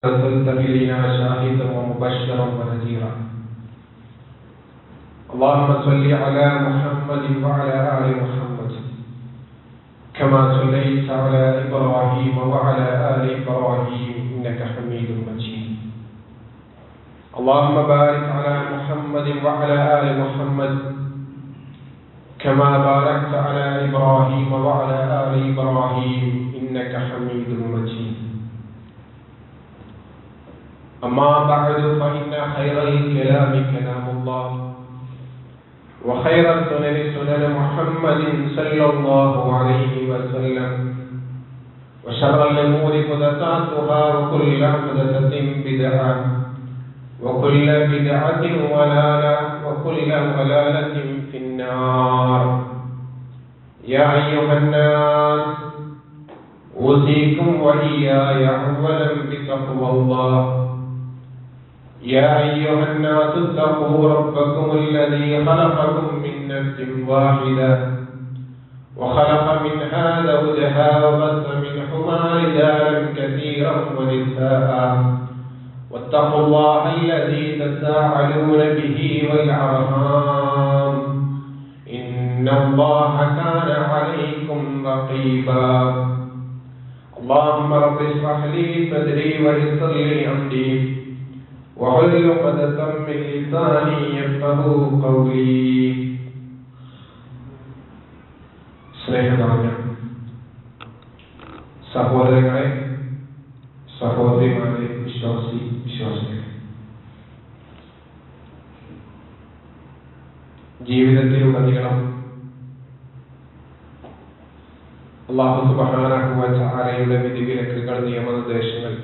أرسلت إلينا شاهدا ومبشرا ونذيرا. اللهم صل على محمد وعلى آل محمد كما صليت على إبراهيم وعلى آل إبراهيم إنك حميد مجيد. اللهم بارك على محمد وعلى آل محمد كما باركت على إبراهيم وعلى آل إبراهيم إنك حميد مجيد. أما بعد فإن خير الكلام كلام الله وخير السنن سنن محمد صلى الله عليه وسلم وشر الأمور محدثاتها وكل محدثة بدعة وكل بدعة ضلالة وكل ضلالة في النار. يا أيها الناس أوصيكم وإياي أولا بتقوى الله. يا أيها الناس اتقوا ربكم الذي خلقكم من نفس واحدة وخلق منها زوجها وبث منهما رجالا كثيرا ونساء واتقوا الله الذي تساءلون به والأرحام إن الله كان عليكم رقيبا. اللهم رب اشرح لي صدري ويسر لي أمري واحلل عقدة من لساني يفقهوا قولي. സ്നേഹനിറഞ്ഞ സഹോദരങ്ങളെ, സഹോദരിമാരെ, വിശ്വാസികളെ, ജീവിതത്തിലുടനീളം അല്ലാഹു സുബ്ഹാനഹു വ തആലയുടെ വിധിവിലക്കുകൾ, നിയമനിർദ്ദേശങ്ങൾ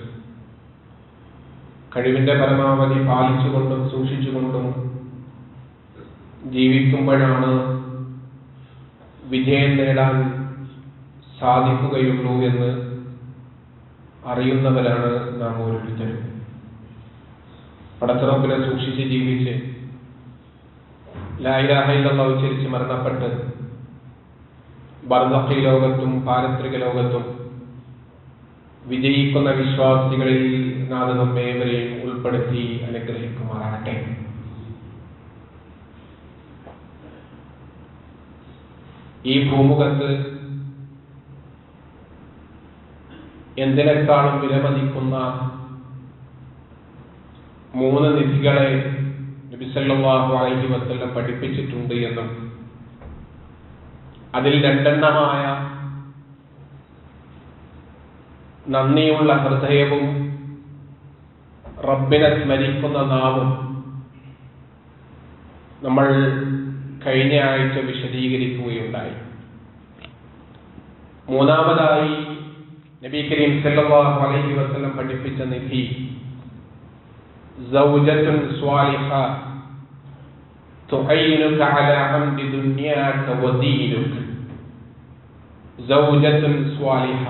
കഴിവിന്റെ പരമാവധി പാലിച്ചുകൊണ്ടും സൂക്ഷിച്ചുകൊണ്ടും ജീവിക്കുമ്പോഴാണ് വിജയം നേടാൻ സാധിക്കുകയുള്ളൂ എന്ന് അറിയുന്നവരാണ് നാം ഓരോരുത്തരും. പടച്ചറപ്പിനെ സൂക്ഷിച്ച് ജീവിച്ച് ലാ ഇലാഹ ഇല്ലല്ലാഹ് ഉച്ചരിച്ച് മരണപ്പെട്ട് ബർസഖി ലോകത്തും പാരത്രിക ലോകത്തും വിജയിക്കുന്ന വിശ്വാസികളിൽ നാം നമ്മേവരെയും ഉൾപ്പെടുത്തി അനുഗ്രഹിക്കുമാറാകട്ടെ. ഈ ഭൂമുഖത്ത് എന്തിനേക്കാളും വിലമതിക്കുന്ന 3 നിധികളെ നബി സല്ലല്ലാഹു അലൈഹി വസല്ലം പഠിപ്പിച്ചിട്ടുണ്ട് എന്നും അതിൽ 2 നന്ദിയുള്ള ഹൃദയവും റബ്ബിനെ സ്മരിക്കുന്ന നാവും നമ്മൾ കഴിഞ്ഞ ആഴ്ച വിശദീകരിക്കുകയുണ്ടായി. 3-ാമതായി നബി കരീം സല്ലല്ലാഹു അലൈഹി വസല്ലം പഠിപ്പിച്ച നിധി സൗജത്തുൻ സ്വാലിഹ തുഈനുക അലാ അംരി ദുനിയാക വദീനുക. സൗജത്തുൻ സ്വാലിഹ,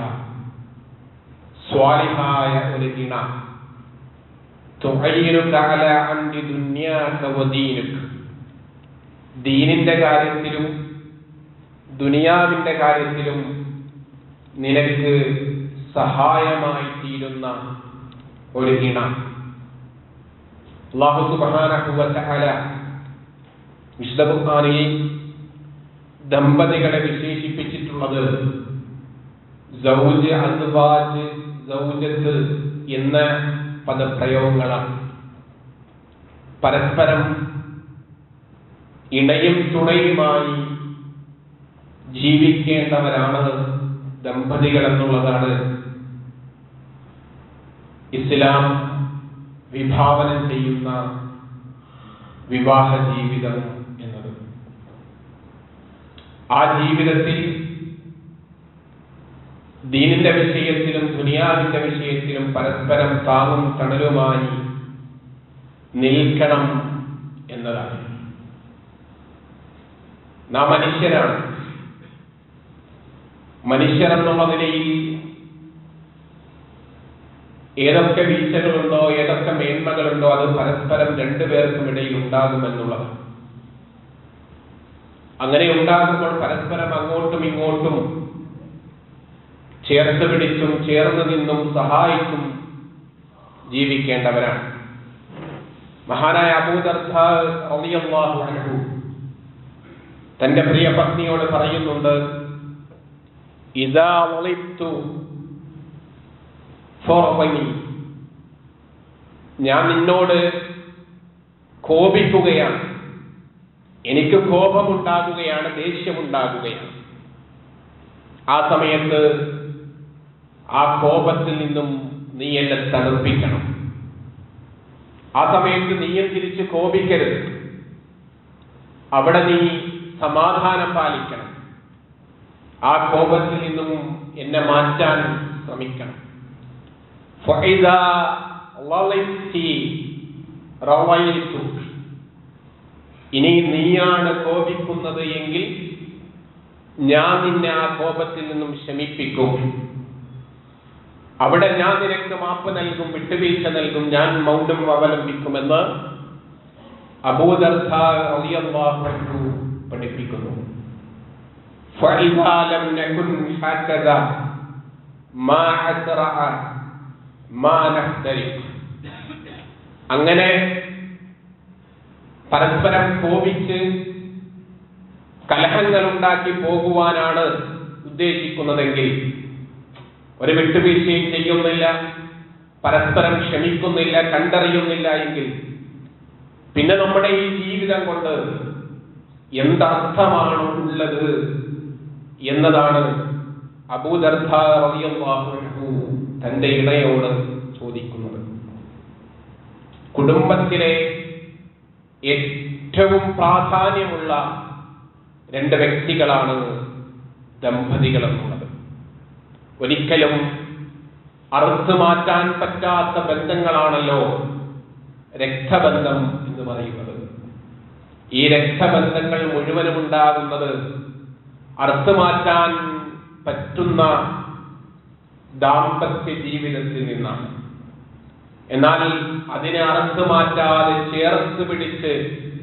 സ്വാലിഹായ ഒരു ഇണ, തുഈനുക അലാ അംരി ദുനിയാക വദീനുക, ദീനിന്റെ കാര്യത്തിലും ദുനിയാവിന്റെ കാര്യത്തിലും നിനക്ക് സഹായമായി തീരുന്ന ഒരു ഇണ. അല്ലാഹു സുബ്ഹാനഹു വ തആല വിശുദ്ധ ഖുർആനിൽ ദമ്പതികളെ വിശേഷിപ്പിച്ചിട്ടുള്ളത് സൗജ്, അസ്വാജ്, സൗജത്ത് എന്ന പദപ്രയോഗങ്ങളാണ്. പരസ്പരം ഇണയും തുണയുമായി ജീവിക്കേണ്ടവരാണ് ദമ്പതികൾ എന്നുള്ളതാണ് ഇസ്ലാം വിഭാവനം ചെയ്യുന്ന വിവാഹ ജീവിതം എന്നത്. ആ ജീവിതത്തിൽ ദീനിന്റെ വിഷയത്തിലും ദുനിയാവിന്റെ വിഷയത്തിലും പരസ്പരം താങ്ങും തണലുമായി നിൽക്കണം എന്നതാണ്. നാം മനുഷ്യരാണ്. മനുഷ്യർ എന്നുള്ള നിലയിൽ ഏതൊക്കെ വീഴ്ചകളുണ്ടോ, ഏതൊക്കെ മേന്മകളുണ്ടോ, അത് പരസ്പരം 2 പേർക്കും ഇടയിൽ ഉണ്ടാകുമെന്നുള്ളത്. അങ്ങനെ ഉണ്ടാകുമ്പോൾ പരസ്പരം അങ്ങോട്ടും ഇങ്ങോട്ടും ചേർത്ത് പിടിച്ചും ചേർന്ന് നിന്നും സഹായിച്ചും ജീവിക്കേണ്ടവരാണ്. മഹാനായ അബൂ ദർദാ റളിയല്ലാഹു അൻഹു തന്റെ പ്രിയ പത്നിയോട് പറയുന്നുണ്ട്, ഇദാ വളിബ്തു ഫർവനി, ഞാൻ നിന്നോട് കോപിക്കുകയാണ്, എനിക്ക് കോപമുണ്ടാകുകയാണ്, ദേഷ്യമുണ്ടാകുകയാണ്. ആ സമയത്ത് ആ കോപത്തിൽ നിന്നും നീ എന്നെ തണുപ്പിക്കണം. ആ സമയത്ത് നീയും തിരിച്ച് കോപിക്കരുത്. അവിടെ നീ സമാധാനം പാലിക്കണം. ആ കോപത്തിൽ നിന്നും എന്നെ മാറ്റാൻ ശ്രമിക്കണം. ഫഇദാ വളിബ്തി റവൈതു, ഇനി നീയാണ് കോപിക്കുന്നത് എങ്കിൽ ഞാൻ നിന്നെ ആ കോപത്തിൽ നിന്നും ശമിപ്പിക്കും. അവിടെ ഞാൻ നിനക്ക് മാപ്പ് നൽകും, വിട്ടുവീഴ്ച നൽകും, ഞാൻ മൗനം അവലംബിക്കുമെന്ന് അബൂ ദർദാ റളിയല്ലാഹു അൻഹു പഠിപ്പിക്കുന്നു. ഫഇദാ ലം നകുൻ ഹകദാ മാ അസ്റഅ മാ നഹ്തരിഖ്, അങ്ങനെ പരസ്പരം കോപിച്ച് കലഹങ്ങൾ ഉണ്ടാക്കി പോകുവാനാണ് ഉദ്ദേശിക്കുന്നതെങ്കിൽ, ഒരു വിട്ടുവീഴ്ചയും ചെയ്യുന്നില്ല, പരസ്പരം ക്ഷമിക്കുന്നില്ല, കണ്ടറിയുന്നില്ല എങ്കിൽ പിന്നെ നമ്മുടെ ഈ ജീവിതം കൊണ്ട് എന്തർത്ഥമാണ് ഉള്ളത് എന്നതാണ് അബൂ ദർദാ റളിയല്ലാഹു അൻഹു തന്റെ ഇണയോട് ചോദിക്കുന്നത്. കുടുംബത്തിലെ ഏറ്റവും പ്രാധാന്യമുള്ള രണ്ട് വ്യക്തികളാണ് ദമ്പതികൾ എന്നുള്ളത്. ഒരിക്കലും അറുത്തു മാറ്റാൻ പറ്റാത്ത ബന്ധങ്ങളാണല്ലോ രക്തബന്ധം എന്ന് പറയുന്നത്. ഈ രക്തബന്ധങ്ങൾ മുഴുവനും ഉണ്ടാകുന്നത് അറുത്തു മാറ്റാൻ പറ്റുന്ന ദാമ്പത്യ ജീവിതത്തിൽ നിന്നാണ്. എന്നാൽ അതിനെ അറുത്തു മാറ്റാതെ ചേർത്ത് പിടിച്ച്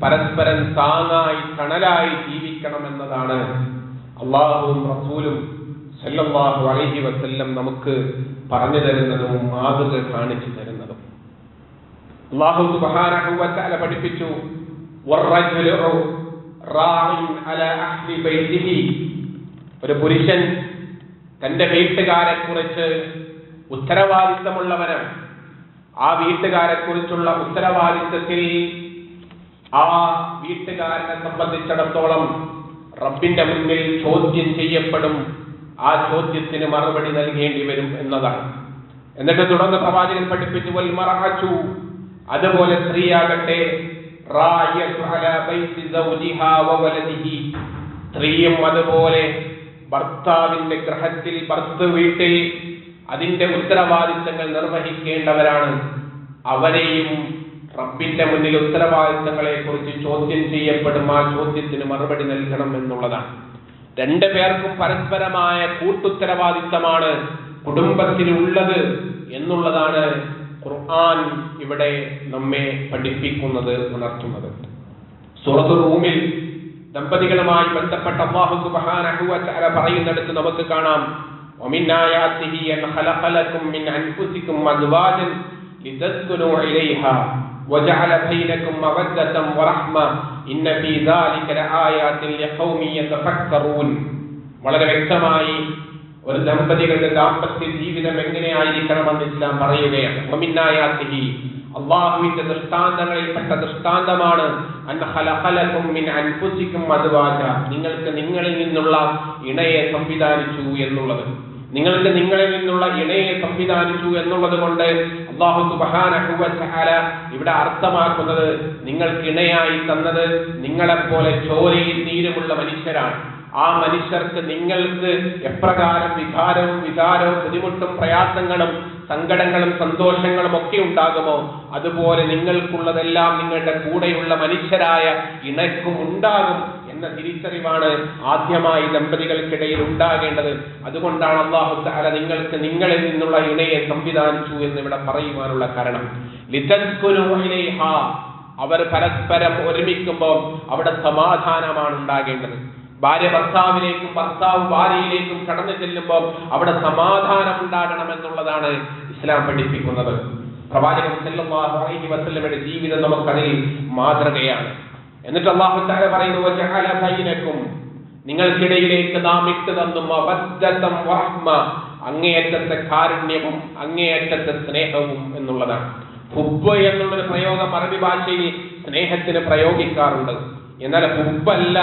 പരസ്പരം താങ്ങായി തണലായി ജീവിക്കണമെന്നതാണ് അല്ലാഹുവും റസൂലും സല്ലല്ലാഹു അലൈഹി വസല്ലം നമുക്ക് പറഞ്ഞു തരുന്നതും മാതൃക കാണിച്ചു തരുന്നതും. അല്ലാഹു സുബ്ഹാനഹു വ തആല പഠിപ്പിച്ചു, വറജുലു റാഇൻ അലാ അഹ്ലി ബൈതിഹി, ഒരു പുരുഷൻ തന്റെ വീട്ടുകാരെ കുറിച്ച് ഉത്തരവാദിത്തമുള്ളവനാണ്. ആ വീട്ടുകാരെ കുറിച്ചുള്ള ഉത്തരവാദിത്തത്തിൽ ആ വീട്ടുകാരനെ സംബന്ധിച്ചിടത്തോളം റബ്ബിന്റെ മുന്നിൽ ചോദ്യം ചെയ്യപ്പെടും. ആ ചോദ്യത്തിന് മറുപടി നൽകേണ്ടി വരും എന്നതാണ്. എന്നിട്ട് തുടർന്ന് പ്രവാചകൻ പഠിപ്പിച്ചു, വൽ മർഅതു, അതുപോലെ സ്ത്രീയാകട്ടെ, റായതു അലാ ബൈതി സൗജിഹാ വ വലദിഹി, സ്ത്രീയും അതുപോലെ ഭർത്താവിന്റെ ഗൃഹത്തിൽ, ഭർത്തൃ വീട്ടിൽ അതിന്റെ ഉത്തരവാദിത്തങ്ങൾ നിർവഹിക്കേണ്ടവരാണ്. അവരെയും റബ്ബിന്റെ മുന്നിൽ ഉത്തരവാദിത്തങ്ങളെ കുറിച്ച് ചോദ്യം ചെയ്യപ്പെടും. ആ ചോദ്യത്തിന് മറുപടി നൽകണം എന്നുള്ളതാണ്. രണ്ടു പേർക്കും പരസ്പരമായ കൂട്ടുത്തരവാദിത്തമാണ് കുടുംബത്തിലുള്ളത് എന്നുള്ളതാണ് ഖുർആൻ ഇവിടെ നമ്മെ പഠിപ്പിക്കുന്നത്, ഉണർത്തുന്നത്. സൂറത്തുൽ റൂമിൽ ദമ്പതികളുമായി ബന്ധപ്പെട്ട അല്ലാഹു സുബ്ഹാനഹു വ തആല പറയുന്നിടത്ത് നമുക്ക് കാണാം, വമിൻ ആയാതിഹി അൻ ഖലഖ ലക്കും മിൻ അൻഫുസികും അസ്വാജൻ ലിതസ്കുനൂ ഇലൈഹാ വജഅല ബൈനകും മവദ്ദതൻ വറഹ്മ ഇന്ന ഫീ ദാലിക ലആയാതിൻ ലിഖൗമി യതഫക്കറൂൻ. വളരെ വ്യക്തമായി ഒരു ദമ്പതികളുടെ ദാമ്പത്യ ജീവിതം എങ്ങനെയായിരിക്കണമെന്ന് ഇസ്ലാം പറയുകയാണ്. വമിൻ ആയാതിഹി, അല്ലാഹുവിന്റെ ദൃഷ്ടാന്തങ്ങളിൽപ്പെട്ട ദൃഷ്ടാന്തമാണ് അൻ ഖലഖ ലക്കും മിൻ അൻഫുസികും അസ്വാജ, നിങ്ങൾക്ക് നിങ്ങളിൽ നിന്നുള്ള ഇണയെ സംവിധാനിച്ചു എന്നുള്ളത്. നിങ്ങൾക്ക് നിങ്ങളിൽ നിന്നുള്ള ഇണയെ സംവിധാനിച്ചു എന്നുള്ളത് കൊണ്ട് അല്ലാഹു സുബ്ഹാനഹു വ തആല ഇവിടെ അർത്ഥമാക്കുന്നത്, നിങ്ങൾക്ക് ഇണയായി തന്നത് നിങ്ങളെപ്പോലെ ചോരയിൽ നീരുമുള്ള മനുഷ്യരാണ്. ആ മനുഷ്യർക്ക് നിങ്ങൾക്ക് എപ്രകാരം വികാരവും ബുദ്ധിമുട്ടും പ്രയാസങ്ങളും സങ്കടങ്ങളും സന്തോഷങ്ങളും ഒക്കെ ഉണ്ടാകുമോ, അതുപോലെ നിങ്ങൾക്കുള്ളതെല്ലാം നിങ്ങളുടെ കൂടെയുള്ള മനുഷ്യരായ ഇണയ്ക്കും ഉണ്ടാകും എന്ന തിരിച്ചറിവാണ് ആദ്യമായി ദമ്പതികൾക്കിടയിൽ ഉണ്ടാകേണ്ടത്. അതുകൊണ്ടാണ് അല്ലാഹു തആല നിങ്ങൾക്ക് നിങ്ങളിൽ നിന്നുള്ള ഇണയെ സംവിധാനിച്ചു എന്നിവിടെ പറയുവാനുള്ള കാരണം. ലിതസ്കുനൂ ഇലൈഹാ, അവർ പരസ്പരം ഒരുമിക്കുമ്പോൾ അവിടെ സമാധാനമാണ് ഉണ്ടാകേണ്ടത്. ഭാര്യ ഭർത്താവിലേക്കും ഭർത്താവ് ഭാര്യയിലേക്കും കടന്നു ചെല്ലുമ്പോൾ അവിടെ സമാധാനം ഉണ്ടാകണം എന്നുള്ളതാണ് ഇസ്ലാം പഠിപ്പിക്കുന്നത്. പ്രവാചകൻ സല്ലല്ലാഹു അലൈഹി വസല്ലമയുടെ ജീവിതം നമുക്കതിൽ മാതൃകയാണ്. എന്നിട്ട് അല്ലാഹു തആല പറയുന്നു, വജഅല ബൈനക്കും, നിങ്ങൾക്കിടയിലേക്ക് നാം ഇട്ടു തന്നു മവദ്ദതം വറഹ്മ, അങ്ങേയറ്റത്തെ കാരുണ്യവും അങ്ങേയറ്റത്തെ സ്നേഹവും എന്നുള്ളതാണ്. ഹുബ്ബ് എന്നുള്ളൊരു പ്രയോഗം അറബി ഭാഷയിൽ സ്നേഹത്തിന് പ്രയോഗിക്കാറുണ്ട്. എന്നാൽ ഹുബ്ബല്ല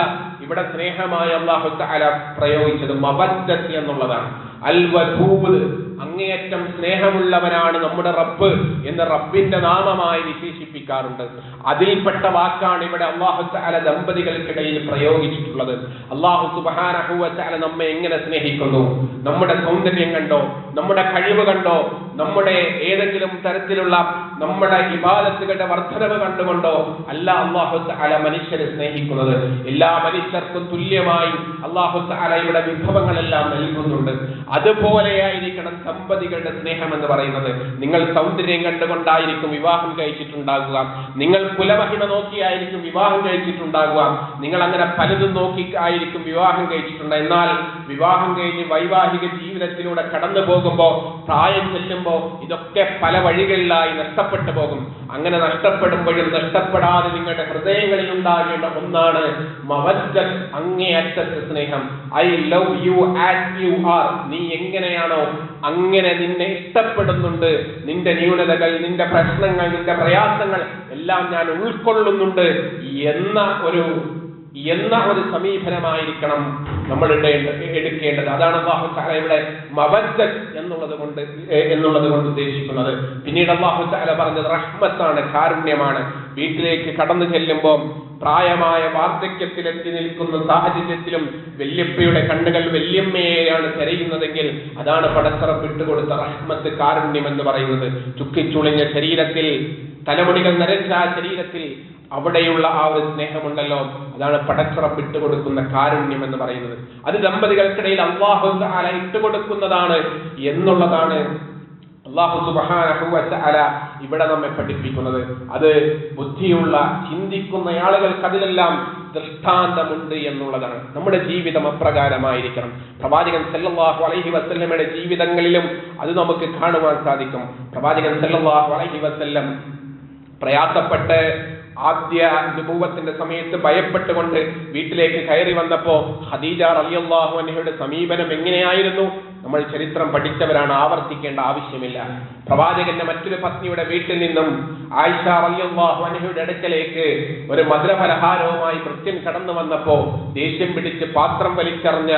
ഇവിടെ സ്നേഹമായി അല്ലാഹു തആല പ്രയോഗിച്ചത്, മവദ്ദത്ത് എന്നുള്ളതാണ്. അൽ വദൂദ്, അങ്ങേയറ്റം സ്നേഹമുള്ളവനാണ് നമ്മുടെ റബ്ബ് എന്ന് റബ്ബിന്റെ നാമമായി വിശേഷിപ്പിക്കാറുണ്ട്. അതിൽപ്പെട്ട വാക്കാണ് ഇവിടെ അല്ലാഹു തആല ദമ്പതികൾക്കിടയിൽ പ്രയോഗിച്ചിട്ടുള്ളത്. അല്ലാഹു സുബ്ഹാനഹു വ തആല നമ്മെ എങ്ങനെ സ്നേഹിക്കുന്നു, നമ്മുടെ സൗന്ദര്യം കണ്ടോ, നമ്മുടെ കഴിവ് കണ്ടോ, നമ്മുടെ ഏതെങ്കിലും തരത്തിലുള്ള നമ്മുടെ ഇബാദത്തുകളുടെ വർധനവ് കണ്ടുകൊണ്ടോ അല്ല അല്ലാഹു തആല മനുഷ്യരെ സ്നേഹിക്കുന്നത്. എല്ലാ മനുഷ്യർക്കും തുല്യമായി അല്ലാഹു തആല ഇവിടെ വിഭവങ്ങളെല്ലാം നൽകുന്നുണ്ട്. അതുപോലെയായിരിക്കണം ദമ്പതികളുടെ സ്നേഹം എന്ന് പറയുന്നത്. നിങ്ങൾ സൗന്ദര്യം കണ്ടുകൊണ്ടായിരിക്കും വിവാഹം കഴിച്ചിട്ടുണ്ടാകുക, നിങ്ങൾ കുലമഹിമ നോക്കിയായിരിക്കും വിവാഹം കഴിച്ചിട്ടുണ്ടാകുക, നിങ്ങൾ അങ്ങനെ പലതും നോക്കി ആയിരിക്കും വിവാഹം കഴിച്ചിട്ടുണ്ട്. എന്നാൽ വിവാഹം കഴിഞ്ഞ് വൈവാഹിക ജീവിതത്തിലൂടെ കടന്നു പോകുമ്പോൾ, പ്രായം ചെല്ലുമ്പോൾ ഇതൊക്കെ പല വഴികളിലായി നഷ്ടപ്പെട്ടു പോകും. അങ്ങനെ നഷ്ടപ്പെടുമ്പോഴും നഷ്ടപ്പെടാതെ നിങ്ങളുടെ ഹൃദയങ്ങളിൽ ഉണ്ടാകേണ്ട ഒന്നാണ് മവദ്ദത്ത്, അങ്ങേയറ്റത്തെ സ്നേഹം. I love you as you are, നീ എങ്ങനെയാണോ അങ്ങനെ നിന്നെ ഇഷ്ടപ്പെടുന്നുണ്ട്, നിന്റെ ന്യൂനതകൾ, നിന്റെ പ്രശ്നങ്ങൾ, നിന്റെ പ്രയാസങ്ങൾ എല്ലാം ഞാൻ ഉൾക്കൊള്ളുന്നുണ്ട് എന്ന ഒരു സമീപനമായിരിക്കണം നമ്മൾ എടുക്കേണ്ടത്. അതാണ് അല്ലാഹു തആല ഇവിടെ മവദ്ദത്ത് എന്നുള്ളത് കൊണ്ട് ഉദ്ദേശിക്കുന്നത്. പിന്നീട് അല്ലാഹു തആല പറഞ്ഞത് റഹ്മത്താണ്, കാരുണ്യമാണ്. വീട്ടിലേക്ക് കടന്നു ചെല്ലുമ്പോൾ പ്രായമായ വാർദ്ധക്യത്തിലെത്തി നിൽക്കുന്ന സാഹചര്യത്തിലും വല്യപ്പയുടെ കണ്ണുകൾ വല്യമ്മയെയാണ് തിരയുന്നതെങ്കിൽ അതാണ് പടച്ചറപ്പ് ഇട്ടുകൊടുത്ത റഹ്മത്ത്, കാരുണ്യം എന്ന് പറയുന്നത്. ചുക്കിച്ചുളിഞ്ഞ ശരീരത്തിൽ, തലമുടികൾ നരച്ച ശരീരത്തിൽ അവിടെയുള്ള ആ ഒരു സ്നേഹമുണ്ടല്ലോ, അതാണ് പടച്ചറപ്പ് ഇട്ടുകൊടുക്കുന്ന കാരുണ്യം എന്ന് പറയുന്നത്. അത് ദമ്പതികൾക്കിടയിൽ അല്ലാഹു തആല ഇട്ടുകൊടുക്കുന്നതാണ് എന്നുള്ളതാണ് അല്ലാഹു സുബ്ഹാനഹു വ തആല ഇവിടെ നമ്മെ പഠിപ്പിക്കുന്നത്. അത് ബുദ്ധിയുള്ള ചിന്തിക്കുന്ന ആളുകൾക്ക് അതിലെല്ലാം ദൃഷ്ടാന്തമുണ്ട് എന്നുള്ളതാണ്. നമ്മുടെ ജീവിതം അപ്രകാരമായിരിക്കണം. പ്രവാചകൻ സല്ലല്ലാഹു അലൈഹി വസല്ലമയുടെ ജീവിതങ്ങളിലും അത് നമുക്ക് കാണുവാൻ സാധിക്കും. പ്രവാചകൻ സല്ലല്ലാഹു അലൈഹി വസല്ലം പ്രയാസപ്പെട്ട് ആദ്യ നുബുവത്തിന്റെ സമയത്ത് ഭയപ്പെട്ടുകൊണ്ട് വീട്ടിലേക്ക് കയറി വന്നപ്പോ ഖദീജ റളിയല്ലാഹു അൻഹയുടെ സമീപനം എങ്ങനെയായിരുന്നു? നമ്മൾ ചരിത്രം പഠിച്ചവരാണ്, ആവർത്തിക്കേണ്ട ആവശ്യമില്ല. പ്രവാചകന്റെ മറ്റൊരു പത്നിയുടെ വീട്ടിൽ നിന്നും ആയിഷ റളിയല്ലാഹു അൻഹയുടെ അടുക്കലേക്ക് ഒരു മധുരപലഹാരവുമായി ഭൃത്യൻ കടന്നു വന്നപ്പോ ദേഷ്യം പിടിച്ച് പാത്രം വലിച്ചെറിഞ്ഞ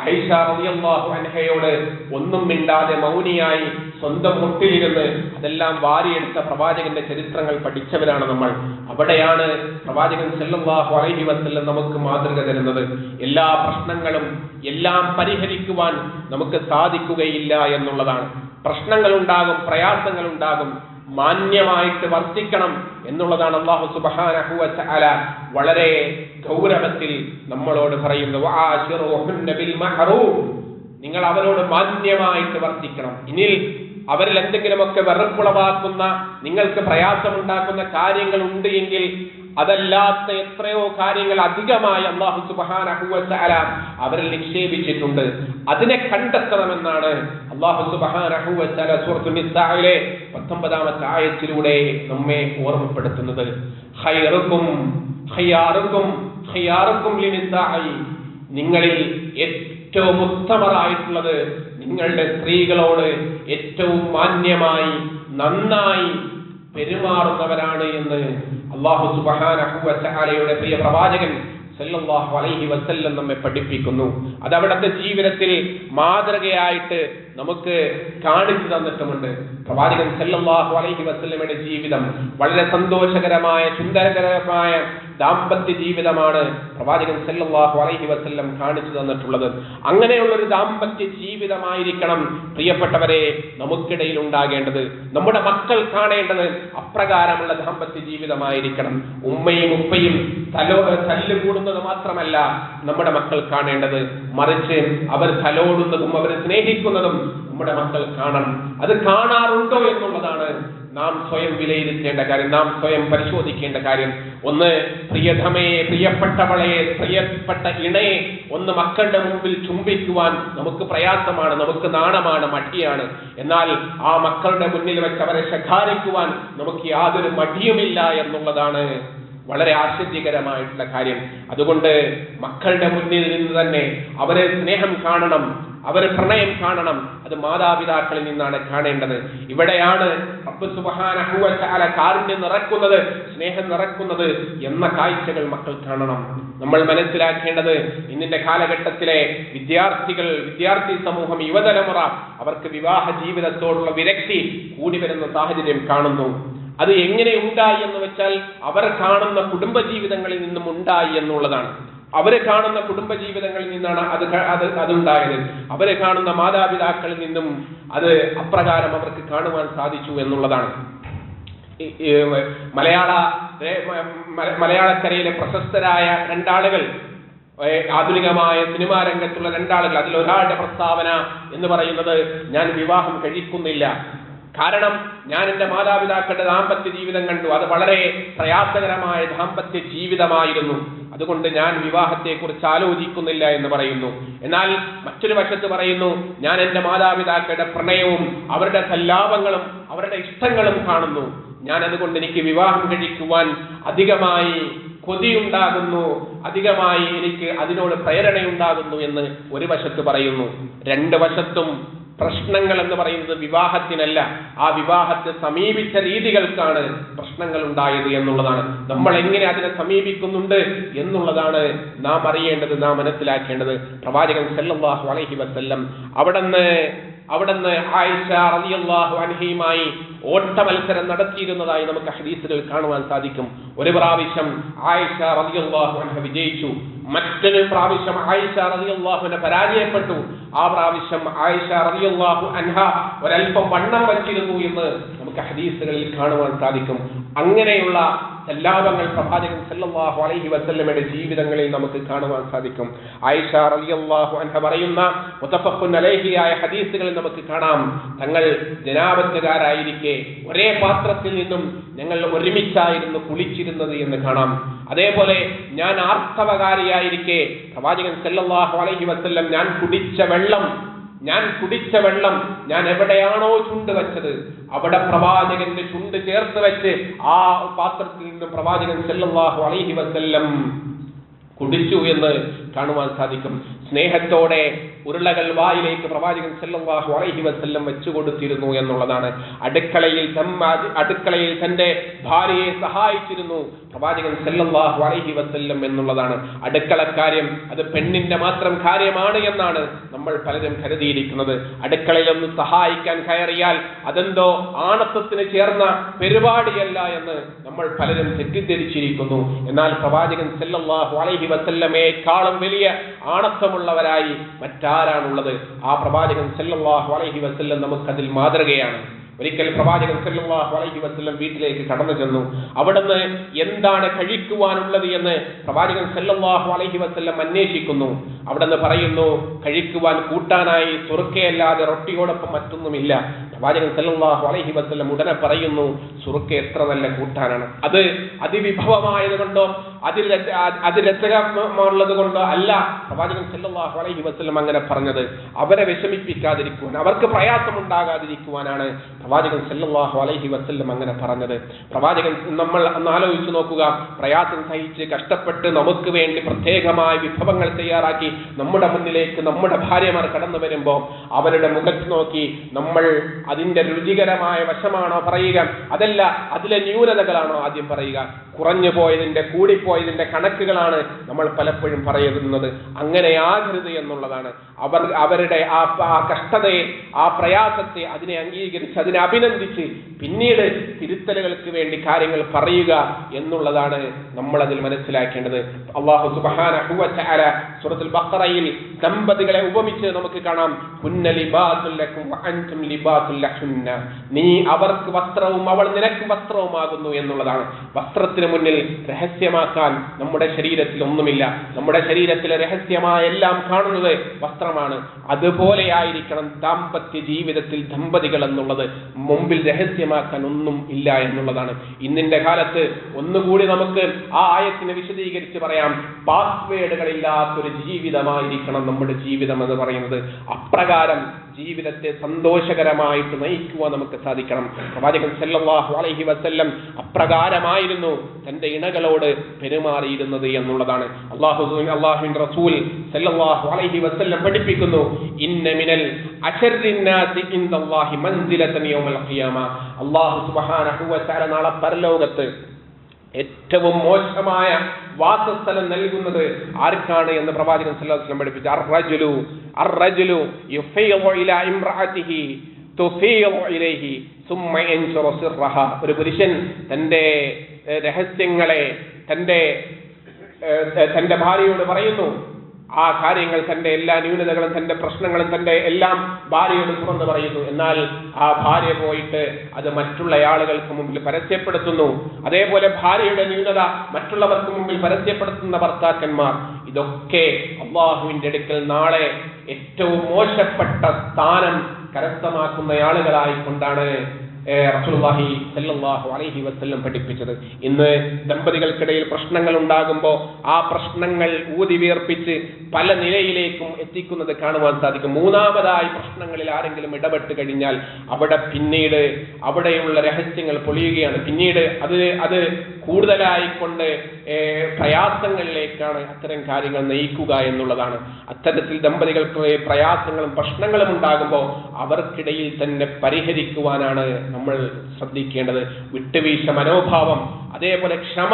ആയിഷ റളിയല്ലാഹു അൻഹയോട് ഒന്നും മിണ്ടാതെ മൗനിയായി സ്വന്തം മുട്ടിലിരുന്ന് അതെല്ലാം വാരിയെടുത്ത പ്രവാചകന്റെ ചരിത്രങ്ങൾ പഠിച്ചവരാണ് നമ്മൾ. അവിടെയാണ് പ്രവാചകൻ സല്ലല്ലാഹു അലൈഹി വസല്ലം നമുക്ക് മാതൃക തരുന്നത്. എല്ലാ പ്രശ്നങ്ങളും എല്ലാം പരിഹരിക്കുവാൻ നമുക്ക് സാധിക്കുകയില്ല എന്നുള്ളതാണ്. പ്രശ്നങ്ങൾ ഉണ്ടാകും, പ്രയാസങ്ങൾ ഉണ്ടാകും, മാന്യമായിട്ട് വർത്തിക്കണം എന്നുള്ളതാണ് അല്ലാഹു സുബ്ഹാനഹു വ തആല വളരെ ഗൗരവത്തിൽ നമ്മളോട് പറയുന്നത്. വആശിറുഹുന്ന ബിൽ മഅറൂഫ്, നിങ്ങൾ അവരോട് മാന്യമായിട്ട് വർത്തിക്കണം. ഇനി അവരിൽ എന്തെങ്കിലുമൊക്കെ വെറുപ്പുളവാക്കുന്ന, നിങ്ങൾക്ക് പ്രയാസമുണ്ടാക്കുന്ന കാര്യങ്ങൾ ഉണ്ട് എങ്കിൽ അതല്ലാത്ത എത്രയോ കാര്യങ്ങൾ അധികമായി അല്ലാഹു സുബ്ഹാനഹു വ തആല അവരിൽ നിക്ഷേപിച്ചിട്ടുണ്ട്. അതിനെ കണ്ടെത്തണമെന്നാണ് അല്ലാഹു സുബ്ഹാനഹു വ തആല സൂറത്തുൻ നിസായിലെ 19ാമത്തെ ആയത്തിലൂടെ നമ്മെ ഓർമ്മപ്പെടുത്തുന്നത്. ഖൈറുക്കും ഖിയാറുക്കും ഖിയാറുക്കും ലിനിസായി, നിങ്ങളിൽ ഏറ്റവും ഉത്തമരായിട്ടുള്ളത് നിങ്ങളുടെ സ്ത്രീകളോട് ഏറ്റവും മാന്യമായി നന്നായി പെരുമാറുന്നവരാണ് എന്ന് അല്ലാഹു സുബ്ഹാനഹു വ തആലയുടെ പ്രിയ പ്രവാചകൻ സല്ലല്ലാഹു അലൈഹി വസല്ലം നമ്മെ പഠിപ്പിക്കുന്നു. അത് അവിടുത്തെ ജീവിതത്തിൽ മാതൃകയായിട്ട് നമുക്ക് കാണിച്ചു തന്നിട്ടുമുണ്ട്. പ്രവാചകൻ സല്ലല്ലാഹു അലൈഹി വസല്ലമയുടെ ജീവിതം വളരെ സന്തോഷകരമായ, സുന്ദരകരമായ ദാമ്പത്യ ജീവിതമാണ് പ്രവാചകൻ സല്ലല്ലാഹു അലൈഹി വസല്ലം കാണിച്ചു തന്നിട്ടുള്ളത്. അങ്ങനെയുള്ളൊരു ദാമ്പത്യ ജീവിതമായിരിക്കണം പ്രിയപ്പെട്ടവരെ നമുക്കിടയിൽ ഉണ്ടാകേണ്ടത്. നമ്മുടെ മക്കൾ കാണേണ്ടത് അപ്രകാരമുള്ള ദാമ്പത്യ ജീവിതമായിരിക്കണം. ഉമ്മയും ഉപ്പയും തല്ലുകൂടുന്നത് മാത്രമല്ല നമ്മുടെ മക്കൾ കാണേണ്ടത്, മറിച്ച് അവർ തലോടുന്നതും അവർ സ്നേഹിക്കുന്നതും നമ്മുടെ മക്കൾ കാണണം. അത് കാണാറുണ്ടോ എന്നുള്ളതാണ് നാം സ്വയം വിലയിരുത്തേണ്ട കാര്യം, നാം സ്വയം പരിശോധിക്കേണ്ട കാര്യം. ഒന്ന്, പ്രിയതമയെ, പ്രിയപ്പെട്ടവളെ, പ്രിയപ്പെട്ട ഇണയെ ഒന്ന് മക്കളുടെ മുമ്പിൽ ചുംബിക്കുവാൻ നമുക്ക് പ്രയാസമാണ്, നമുക്ക് നാണമാണ്, മടിയാണ്. എന്നാൽ ആ മക്കളുടെ മുന്നിൽ വെച്ച് അവരെ ശകാരിക്കുവാൻ നമുക്ക് യാതൊരു മടിയുമില്ല എന്നുള്ളതാണ് വളരെ ആശ്ചര്യകരമായിട്ടുള്ള കാര്യം. അതുകൊണ്ട് മക്കളുടെ മുന്നിൽ നിന്ന് തന്നെ അവരെ സ്നേഹം കാണണം, അവരെ പ്രണയം കാണണം. അത് മാതാപിതാക്കളിൽ നിന്നാണ് കാണേണ്ടത്. ഇവിടെയാണ് റബ്ബ് സുബ്ഹാനഹു വ തആല കാരുണ്യം നിറക്കുന്നത്, സ്നേഹം നിറക്കുന്നത് എന്ന കാഴ്ചകൾ മക്കൾ കാണണം. നമ്മൾ മനസ്സിലാക്കേണ്ടത് ഇന്നിന്റെ കാലഘട്ടത്തിലെ വിദ്യാർത്ഥി സമൂഹം, യുവതലമുറ, അവർക്ക് വിവാഹ ജീവിതത്തോടുള്ള വിരക്തി കൂടി വരുന്ന സാഹചര്യം കാണുന്നു. അത് എങ്ങനെ ഉണ്ടായി എന്ന് വെച്ചാൽ അവർ കാണുന്ന കുടുംബജീവിതങ്ങളിൽ നിന്നും ഉണ്ടായി എന്നുള്ളതാണ്. അവരെ കാണുന്ന കുടുംബജീവിതങ്ങളിൽ നിന്നാണ് അതുണ്ടായത്. അവരെ കാണുന്ന മാതാപിതാക്കളിൽ നിന്നും അത് അപ്രകാരം അവർക്ക് കാണുവാൻ സാധിച്ചു എന്നുള്ളതാണ്. മലയാളക്കരയിലെ പ്രശസ്തരായ രണ്ടാളുകൾ, ആധുനികമായ സിനിമാ രംഗത്തുള്ള രണ്ടാളുകൾ, അതിലൊരാളുടെ പ്രസ്താവന എന്ന് പറയുന്നത്, ഞാൻ വിവാഹം കഴിക്കുന്നില്ല, കാരണം ഞാൻ എൻ്റെ മാതാപിതാക്കളുടെ ദാമ്പത്യ ജീവിതം കണ്ടു, അത് വളരെ പ്രയാസകരമായ ദാമ്പത്യ ജീവിതമായിരുന്നു, അതുകൊണ്ട് ഞാൻ വിവാഹത്തെക്കുറിച്ച് ആലോചിക്കുന്നില്ല എന്ന് പറയുന്നു. എന്നാൽ മറ്റൊരു വശത്ത് പറയുന്നു, ഞാൻ എൻ്റെ മാതാപിതാക്കളുടെ പ്രണയവും അവരുടെ സല്ലാപങ്ങളും അവരുടെ ഇഷ്ടങ്ങളും കാണുന്നു, ഞാൻ അതുകൊണ്ട് എനിക്ക് വിവാഹം കഴിക്കുവാൻ അധികമായി കൊതിയുണ്ടാകുന്നു, അധികമായി എനിക്ക് അതിനോട് പ്രേരണയുണ്ടാകുന്നു എന്ന് ഒരു വശത്ത് പറയുന്നു. രണ്ട് വശത്തും പ്രശ്നങ്ങൾ എന്ന് പറയുന്നത് വിവാഹത്തിനല്ല, ആ വിവാഹത്തെ സമീപിച്ച രീതികൾക്കാണ് പ്രശ്നങ്ങൾ ഉണ്ടായത് എന്നുള്ളതാണ്. നമ്മൾ എങ്ങനെ അതിനെ സമീപിക്കുന്നുണ്ട് എന്നുള്ളതാണ് നാം അറിയേണ്ടത്, നാം മനസ്സിലാക്കേണ്ടത്. പ്രവാചകൻ സല്ലല്ലാഹു അലൈഹി വസല്ലം അവിടുന്ന് ആയിഷ റളിയല്ലാഹു അൻഹയുമായി ഓട്ട മത്സരം നടത്തിയിരുന്നതായി നമുക്ക് ഹദീസുകളിൽ കാണുവാൻ സാധിക്കും. ഒരു പ്രാവശ്യം ആയിഷ റളിയല്ലാഹു അൻഹ വിജയിച്ചു, മറ്റൊരു പ്രാവശ്യം ആയിഷ റളിയല്ലാഹു അൻഹ പരാജയപ്പെട്ടു. ആ പ്രാവശ്യം ആയിഷ റളിയല്ലാഹു അൻഹ ഒരൽപ്പം വണ്ണം വച്ചിരുന്നു എന്ന് നമുക്ക് ഹദീസുകളിൽ കാണുവാൻ സാധിക്കും. അങ്ങനെയുള്ള സല്ലാപങ്ങൾ പ്രവാചകൻ സല്ലല്ലാഹു അലൈഹി വസല്ലമയുടെ ജീവിതങ്ങളിൽ നമുക്ക് കാണുവാൻ സാധിക്കും. ആയിഷ റളിയല്ലാഹു അൻഹ പറയുന്ന മുത്തഫഖുൻ അലൈഹിയായ ഹദീസുകളിൽ നമുക്ക് കാണാം, തങ്ങൾ ജനാബത്തുകാരായിരിക്കെ ഒരേ പാത്രത്തിൽ നിന്നും ഞങ്ങൾ ഒരുമിച്ചായിരുന്നു കുളിച്ചിരുന്നത് എന്ന് കാണാം. അതേപോലെ ഞാൻ ആർത്തവകാരിയായിരിക്കെ പ്രവാചകൻ സല്ലല്ലാഹു അലൈഹി വസല്ലം ഞാൻ കുടിച്ച വെള്ളം ഞാൻ എവിടെയാണോ ചുണ്ട് വെച്ചത് അവിടെ പ്രവാചകന്റെ ചുണ്ട് ചേർത്ത് വെച്ച് ആ പാത്രത്തിൽ നിന്നും പ്രവാചകൻ സല്ലല്ലാഹു അലൈഹി വസല്ലം കുടിച്ചു എന്ന് കാണുവാൻ സാധിക്കും. സ്നേഹത്തോടെ ഉരുളകൾ വായിലേക്ക് പ്രവാചകൻ സല്ലല്ലാഹു അലൈഹി വസല്ലം വെച്ചു കൊടുത്തിരുന്നു എന്നുള്ളതാണ്. അടുക്കളയിൽ തന്റെ ഭാര്യയെ സഹായിച്ചിരുന്നു പ്രവാചകൻ സല്ലല്ലാഹു അലൈഹി വസല്ലം എന്നുള്ളതാണ്. അടുക്കളക്കാര്യം അത് പെണ്ണിന്റെ മാത്രം കാര്യമാണ് എന്നാണ് നമ്മൾ പലരും കരുതിയിരിക്കുന്നത്. അടുക്കളയിൽ ഒന്ന് സഹായിക്കാൻ കയറിയാൽ അതെന്തോ ആണത്വത്തിന് ചേർന്ന പരിപാടിയല്ല എന്ന് നമ്മൾ പലരും തെറ്റിദ്ധരിച്ചിരിക്കുന്നു. എന്നാൽ പ്രവാചകൻ സല്ലല്ലാഹു അലൈഹി വസല്ലമയെക്കാളും വലിയ ആണത്വമുള്ളവരായി മറ്റാരാണുള്ളത്? ആ പ്രവാചകൻ സല്ലല്ലാഹു അലൈഹി വസല്ലം നമുക്കതിൽ മാതൃകയാണ്. ഒരിക്കൽ പ്രവാചകൻ സല്ലല്ലാഹു അലൈഹി വസല്ലം വീട്ടിലേക്ക് കടന്നു ചെന്നു. അവിടുന്ന് എന്താണ് കഴിക്കുവാനുള്ളത് എന്ന് പ്രവാചകൻ സല്ലല്ലാഹു അലൈഹി വസല്ലം അന്വേഷിക്കുന്നു. അവിടുന്ന് പറയുന്നു, കഴിക്കുവാൻ കൂട്ടാനായി സുറുക്കയല്ലാതെ റൊട്ടിയോടൊപ്പം മറ്റൊന്നുമില്ല. പ്രവാചകൻ സല്ലല്ലാഹു അലൈഹി വസല്ലം ഉടനെ പറയുന്നു, സുറുക്ക എത്ര നല്ല കൂട്ടാനാണ്, അത് അതിവിഭവമായത് കൊണ്ടോ അതിരസകരമുള്ളത് കൊണ്ടോ അല്ല പ്രവാചകൻ സല്ലല്ലാഹു അലൈഹി വസല്ലം അങ്ങനെ പറഞ്ഞത്. അവരെ വിഷമിപ്പിക്കാതിരിക്കുവാൻ, അവർക്ക് പ്രയാസമുണ്ടാകാതിരിക്കുവാനാണ് പ്രവാചകൻ സല്ലല്ലാഹു അലൈഹി വസല്ലം അങ്ങനെ പറഞ്ഞത്. പ്രവാചകൻ, നമ്മൾ ഒന്ന് ആലോചിച്ചു നോക്കുക, പ്രയാസം സഹിച്ച് കഷ്ടപ്പെട്ട് നമുക്ക് വേണ്ടി പ്രത്യേകമായ വിഭവങ്ങൾ തയ്യാറാക്കി നമ്മുടെ മുന്നിലേക്ക് നമ്മുടെ ഭാര്യമാർ കടന്നു വരുമ്പോൾ അവരുടെ മുഖത്ത് നോക്കി നമ്മൾ അതിന്റെ രുചികരമായ വശമാണോ പറയുക, അതല്ല അതിലെ ന്യൂനതകളാണോ ആദ്യം പറയുക? കുറഞ്ഞു പോയതിന്റെ കൂടിപ്പോയതിന്റെ കണക്കുകളാണ് നമ്മൾ പലപ്പോഴും പറയുന്നത്. അങ്ങനെയാകരുത് എന്നുള്ളതാണ്. അവരുടെ ആ കഷ്ടതയെ, ആ പ്രയാസത്തെ അതിനെ അംഗീകരിച്ച് അതിനെ അഭിനന്ദിച്ച് പിന്നീട് തിരുത്തലുകൾക്ക് വേണ്ടി കാര്യങ്ങൾ പറയുക എന്നുള്ളതാണ് നമ്മൾ അതിൽ മനസ്സിലാക്കേണ്ടത്. അല്ലാഹു സുബ്ഹാനഹു വ തആല സൂറത്തുൽ ബഖറയിൽ ദമ്പതികളെ ഉപമിച്ച് നമുക്ക് കാണാം. കുന്ന ലിബാസുൽ ലക്കും വഅൻതും ലിബാസുൽ ലഹുന്ന. നീ അവർക്ക് വസ്ത്രവും അവൾ നിനക്ക് വസ്ത്രവുമാകുന്നു എന്നുള്ളതാണ്. വസ്ത്രത്തിന് മുന്നിൽ രഹസ്യമാക്കാൻ നമ്മുടെ ശരീരത്തിൽ ഒന്നുമില്ല. നമ്മുടെ ശരീരത്തിലെ രഹസ്യമായ എല്ലാം കാണുന്നത് വസ്ത്രമാണ്. അതുപോലെയായിരിക്കണം ദാമ്പത്യ ജീവിതത്തിൽ ദമ്പതികൾ എന്നുള്ളത്. മുമ്പിൽ രഹസ്യമാക്കാൻ ഒന്നും ഇല്ല എന്നുള്ളതാണ്. ഇന്നിന്റെ കാലത്ത് ഒന്നുകൂടി നമുക്ക് ആ ആയത്തിനെ വിശദീകരിച്ച് പറയാം. പാസ്വേഡുകളില്ലാത്തൊരു ജീവിതമായിരിക്കണം നമ്മുടെ ജീവിതം എന്ന് പറയുന്നത്. അപ്രകാരം ജീവിതത്തെ സന്തോഷകരമായിട്ട് നയിക്കുവാൻ നമുക്ക് സാധിക്കണം. പ്രവാചകൻ സല്ലല്ലാഹു അലൈഹി വസല്ലം അപ്രകാരമായിരുന്നു തന്റെ ഇണകളോട് പെരുമാറിയിരുന്നത് എന്നുള്ളതാണ്. അല്ലാഹുവിന്റെ റസൂൽ സല്ലല്ലാഹു അലൈഹി വസല്ലം പഠിപ്പിക്കുന്നു, ഇന്ന മിനൽ അശർരിന്നാസി ഇൻദല്ലാഹി മൻസിലതൻ യൗമൽ ഖിയാമ. അല്ലാഹു സുബ്ഹാനഹു വ തആല നാളെ പരലോകത്ത് ഏറ്റവും മോശമായ വാസസ്ഥലം നൽകുന്നത് ആർക്കാണ് എന്ന് പ്രവാചകൻ സല്ലല്ലാഹു അലൈഹി വസല്ലം പഠിപ്പിച്ചു. അർറജുലു യുഫീദു ഇലാ ഇംറഅതിഹി തുഫീദു ഇലൈഹി സുമ്മ യൻശുറു സിർറഹ. ഒരു പുരുഷൻ തന്റെ രഹസ്യങ്ങളെ തന്റെ ഭാര്യയോട് പറയുന്നു. ആ കാര്യങ്ങൾ, തന്റെ എല്ലാ ന്യൂനതകളും തന്റെ പ്രശ്നങ്ങളും തന്റെ എല്ലാം ഭാര്യയോട് തുറന്നു പറയുന്നു. എന്നാൽ ആ ഭാര്യ പോയിട്ട് അത് മറ്റുള്ള ആളുകൾക്ക് മുമ്പിൽ പരസ്യപ്പെടുത്തുന്നു. അതേപോലെ ഭാര്യയുടെ ന്യൂനത മറ്റുള്ളവർക്ക് മുമ്പിൽ പരസ്യപ്പെടുത്തുന്ന ഭർത്താക്കന്മാർ, ഇതൊക്കെ അല്ലാഹുവിന്റെ അടുക്കൽ നാളെ ഏറ്റവും മോശപ്പെട്ട സ്ഥാനം കരസ്ഥമാക്കുന്ന ആളുകളായിക്കൊണ്ടാണ് റസൂലുള്ളാഹി സ്വല്ലല്ലാഹു അലൈഹി വസല്ലം പഠിപ്പിച്ചത്. ഇന്ന് ദമ്പതികൾക്കിടയിൽ പ്രശ്നങ്ങൾ ഉണ്ടാകുമ്പോൾ ആ പ്രശ്നങ്ങൾ ഊതി വീർപ്പിച്ച് പല നിലയിലേക്കും എത്തിക്കുന്നത് കാണുവാൻ സാധിക്കും. മൂന്നാമതായി പ്രശ്നങ്ങളിൽ ആരെങ്കിലും ഇടപെട്ട് കഴിഞ്ഞാൽ പിന്നീട് അവിടെയുള്ള രഹസ്യങ്ങൾ പൊളിയുകയാണ്. പിന്നീട് അത് കൂടുതലായിക്കൊണ്ട് പ്രയാസങ്ങളിലേക്കാണ് അത്തരം കാര്യങ്ങൾ നയിക്കുക എന്നുള്ളതാണ്. അത്തരത്തിൽ ദമ്പതികൾക്ക് പ്രയാസങ്ങളും പ്രശ്നങ്ങളും ഉണ്ടാകുമ്പോൾ അവർക്കിടയിൽ തന്നെ പരിഹരിക്കുവാനാണ് നമ്മൾ ശ്രദ്ധിക്കേണ്ടത്. വിട്ടുവീഴ്ച മനോഭാവം, അതേപോലെ ക്ഷമ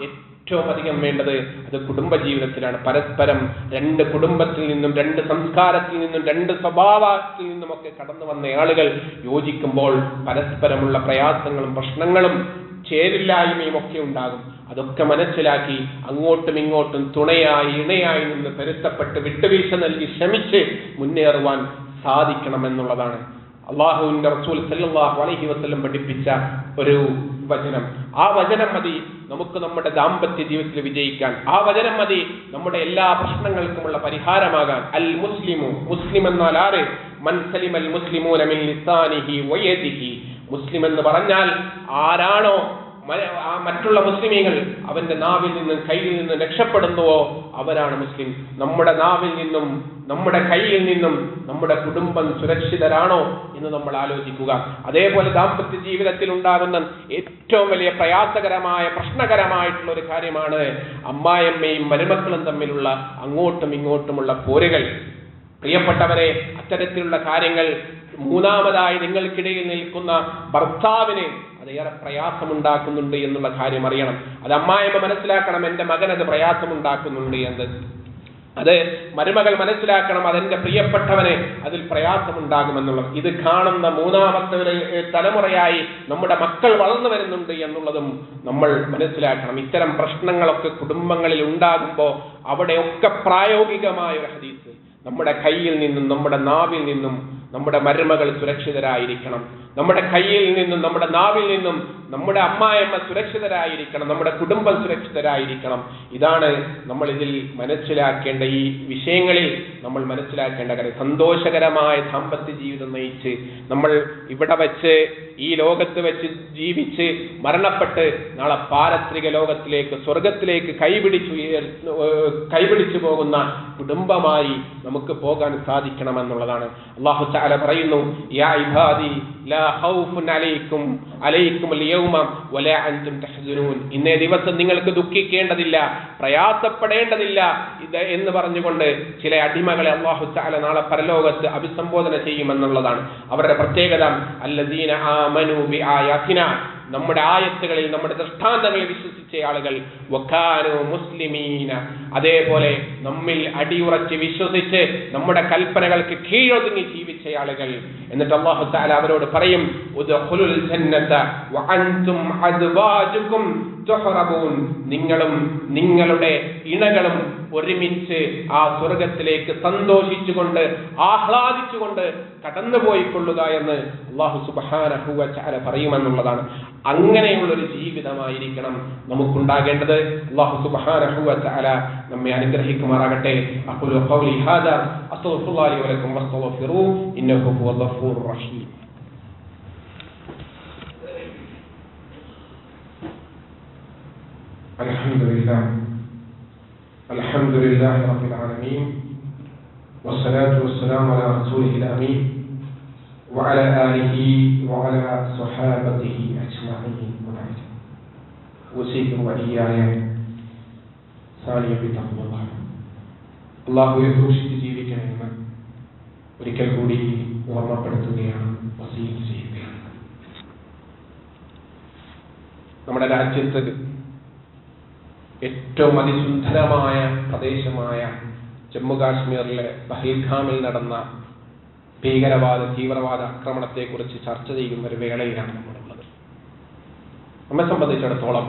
ഏറ്റവും അധികം വേണ്ടത് അത് കുടുംബജീവിതത്തിലാണ്. പരസ്പരം രണ്ട് കുടുംബത്തിൽ നിന്നും, രണ്ട് സംസ്കാരത്തിൽ നിന്നും, രണ്ട് സ്വഭാവത്തിൽ നിന്നുമൊക്കെ കടന്നു വന്ന ആളുകൾ യോജിക്കുമ്പോൾ പരസ്പരമുള്ള പ്രയാസങ്ങളും പ്രശ്നങ്ങളും ചേരില്ലായ്മയും ഒക്കെ ഉണ്ടാകും. അതൊക്കെ മനസ്സിലാക്കി അങ്ങോട്ടും ഇങ്ങോട്ടും തുണയായി ഇണയായി നിന്ന് പൊരുത്തപ്പെട്ട് വിട്ടുവീഴ്ച നൽകി ശ്രമിച്ച് മുന്നേറുവാൻ സാധിക്കണമെന്നുള്ളതാണ് അല്ലാഹുവിന്റെ റസൂൽ സല്ലല്ലാഹു അലൈഹി വസല്ലം പഠിപ്പിച്ച ഒരു വചനം. ആ വചനം മതി നമുക്ക് നമ്മുടെ ദാമ്പത്യ ജീവിതത്തിൽ വിജയിക്കാൻ. ആ വചനം മതി നമ്മുടെ എല്ലാ പ്രശ്നങ്ങൾക്കുമുള്ള പരിഹാരമാകാൻ. അൽ മുസ്ലിമു, മുസ്ലിം എന്നാൽ ആര്? മൻ സലിമൽ മുസ്ലിമൂന മിൻ ലിസാനിഹി വയദിഹി. മുസ്ലിം എന്ന് പറഞ്ഞാൽ ആരാണോ മറ്റുള്ള മുസ്ലിമീങ്ങൾ അവന്റെ നാവിൽ നിന്നും കയ്യിൽ നിന്നും രക്ഷപ്പെടുന്നുവോ അവരാണ് മുസ്ലിം. നമ്മുടെ നാവിൽ നിന്നും നമ്മുടെ കയ്യിൽ നിന്നും നമ്മുടെ കുടുംബം സുരക്ഷിതരാണോ എന്ന് നമ്മൾ ആലോചിക്കുക. അതേപോലെ ദാമ്പത്യ ജീവിതത്തിൽ ഉണ്ടാകുന്ന ഏറ്റവും വലിയ പ്രയാസകരമായ പ്രശ്നകരമായിട്ടുള്ള ഒരു കാര്യമാണ് അമ്മായിയമ്മയും മരുമക്കളും തമ്മിലുള്ള അങ്ങോട്ടും ഇങ്ങോട്ടുമുള്ള പോരുകൾ. പ്രിയപ്പെട്ടവരെ, അത്തരത്തിലുള്ള കാര്യങ്ങൾ മൂന്നാമതായി നിങ്ങൾക്കിടയിൽ നിൽക്കുന്ന ഭർത്താവിന് അതേറെ പ്രയാസമുണ്ടാക്കുന്നുണ്ട് എന്നുള്ള കാര്യം അറിയണം. അത് അമ്മായിമ്മ മനസ്സിലാക്കണം, എന്റെ മകൻ അത് പ്രയാസമുണ്ടാക്കുന്നുണ്ട് എന്ന്. അത് മരുമകൾ മനസ്സിലാക്കണം, അതെന്റെ പ്രിയപ്പെട്ടവന് അതിൽ പ്രയാസമുണ്ടാകുമെന്നുള്ളത്. ഇത് കാണുന്ന മൂന്നാമത്തെ ഒരു തലമുറയായി നമ്മുടെ മക്കൾ വളർന്നു വരുന്നുണ്ട് എന്നുള്ളതും നമ്മൾ മനസ്സിലാക്കണം. ഇത്തരം പ്രശ്നങ്ങളൊക്കെ കുടുംബങ്ങളിൽ ഉണ്ടാകുമ്പോൾ അവിടെയൊക്കെ പ്രായോഗികമായ ഒരു ഹദീസ്, നമ്മുടെ കയ്യിൽ നിന്നും നമ്മുടെ നാവിൽ നിന്നും നമ്മുടെ മരുമകൾ സുരക്ഷിതരായിരിക്കണം. നമ്മുടെ കയ്യിൽ നിന്നും നമ്മുടെ നാവിൽ നിന്നും നമ്മുടെ അമ്മായിയമ്മ സുരക്ഷിതരായിരിക്കണം. നമ്മുടെ കുടുംബം സുരക്ഷിതരായിരിക്കണം. ഇതാണ് നമ്മൾ ഇതിൽ മനസ്സിലാക്കേണ്ട, ഈ വിഷയങ്ങളിൽ നമ്മൾ മനസ്സിലാക്കേണ്ട കാര്യം. സന്തോഷകരമായ ദാമ്പത്യ ജീവിതം നയിച്ച് നമ്മൾ ഇവിടെ വെച്ച് ഈ ലോകത്ത് വെച്ച് ജീവിച്ച് മരണപ്പെട്ട് നാളെ പാരത്രിക ലോകത്തിലേക്ക് സ്വർഗത്തിലേക്ക് കൈപിടിച്ചു പോകുന്ന കുടുംബമായി നമുക്ക് പോകാൻ സാധിക്കണമെന്നുള്ളതാണ്. അല്ലാഹു തആല പറയുന്നു, യാ ഇബാദി ലാ ഖൗഫുൻ അലൈക്കും അൽ യൗമ വലാ അൻതും തഹ്സനൂൻ. ഇന്നേ ദിവസം നിങ്ങൾക്ക് ദുഃഖിക്കേണ്ടതില്ല, പ്രയാസപ്പെടേണ്ടതില്ല എന്ന് പറഞ്ഞുകൊണ്ട് ചില അടിമകളെ അല്ലാഹു തആല നാളെ പരലോകത്ത് അഭിസംബോധന ചെയ്യുമെന്നുള്ളതാണ്. അവരുടെ പ്രത്യേകത അല്ലദീന ആമനൂ ബിആയാതിനാ, നമ്മുടെ ആയത്തുകളിൽ നമ്മുടെ ദൃഷ്ടാന്തങ്ങളിൽ വിശ്വസിച്ച ആളുകൾ, വകാനൂ മുസ്ലിമീന, അതേപോലെ നമ്മിൽ അടിയുറച്ച് വിശ്വസിച്ച് നമ്മുടെ കൽപ്പനകൾക്ക് കീഴൊതുങ്ങി ജീവിച്ച ആളുകൾ. എന്നിട്ട് അല്ലാഹു തആല അവരോട് പറയും, ഉദ്ഖുലുൽ ജന്നത വഅൻതും അസ്വാജുകും തുഹ്റബൂൻ, നിങ്ങളും നിങ്ങളുടെ ഇണകളും ഒരുമിച്ച് ആ സ്വർഗത്തിലേക്ക് സന്തോഷിച്ചുകൊണ്ട് ആഹ്ലാദിച്ചുകൊണ്ട് കടന്നുപോയിക്കൊള്ളുക എന്ന് അല്ലാഹു സുബ്ഹാനഹു വ തആല പറയുമെന്നുള്ളതാണ്. അങ്ങനെയുള്ളൊരു ജീവിതമായിരിക്കണം നമുക്കുണ്ടാകേണ്ടത്. അല്ലാഹു സുബ്ഹാനഹു വ തആല നമ്മെ അനുഗ്രഹിക്കുമാറാകട്ടെ. അഖൂലു ഖൗലി ഹാദാ അസ്തഗ്ഫിറുല്ലാഹി ലി വലക്കും വസ്തഗ്ഫിറൂ ഇന്നഹു ഹുവൽ ഗഫൂറുർ റഹീം. الحمد لله رب العالمين والصلاة والسلام على رسوله الأمين وعلى آله وعلى صحابته أجمعين. أوصيكم وإياي ثانيا بتقوى الله. അല്ലാഹുവെ സൂക്ഷിച്ച് ജീവിക്കണമെന്ന് ഒരിക്കൽ കൂടി ഓർമ്മപ്പെടുത്തുകയാണ്, വസീയത്ത് ചെയ്യുകയാണ്. നമ്മുടെ രാജ്യത്ത് ഏറ്റവും അതിസുന്ദരമായ പ്രദേശമായ ജമ്മു കാശ്മീരിലെ പഹൽഗാമിൽ നടന്ന തീവ്രവാദ ആക്രമണത്തെക്കുറിച്ച് ചർച്ച ചെയ്യുന്ന ഒരു വേളയിലാണ് നമ്മളുള്ളത്. നമ്മെ സംബന്ധിച്ചിടത്തോളം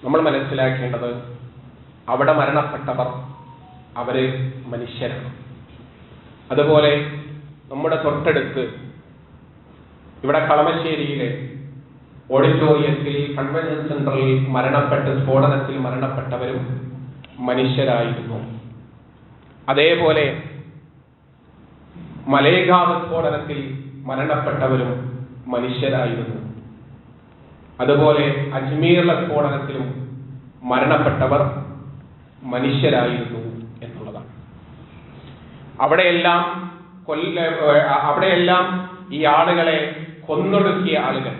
നമ്മൾ മനസ്സിലാക്കേണ്ടത്, അവിടെ മരണപ്പെട്ടവർ അവര് മനുഷ്യരാണ്. അതുപോലെ നമ്മുടെ തൊട്ടടുത്ത് ഇവിടെ കളമശ്ശേരിയിലെ ഓഡിറ്റോറിയത്തിൽ കൺവെൻഷൻ സെന്ററിൽ സ്ഫോടനത്തിൽ മരണപ്പെട്ടവരും മനുഷ്യരായിരുന്നു. അതേപോലെ മലേഗാവ് സ്ഫോടനത്തിൽ മരണപ്പെട്ടവരും മനുഷ്യരായിരുന്നു. അതുപോലെ അജ്മീറിലെ സ്ഫോടനത്തിലും മരണപ്പെട്ടവർ മനുഷ്യരായിരുന്നു എന്നുള്ളതാണ്. അവിടെയെല്ലാം ഈ ആളുകളെ കൊന്നൊടുക്കിയ ആളുകൾ,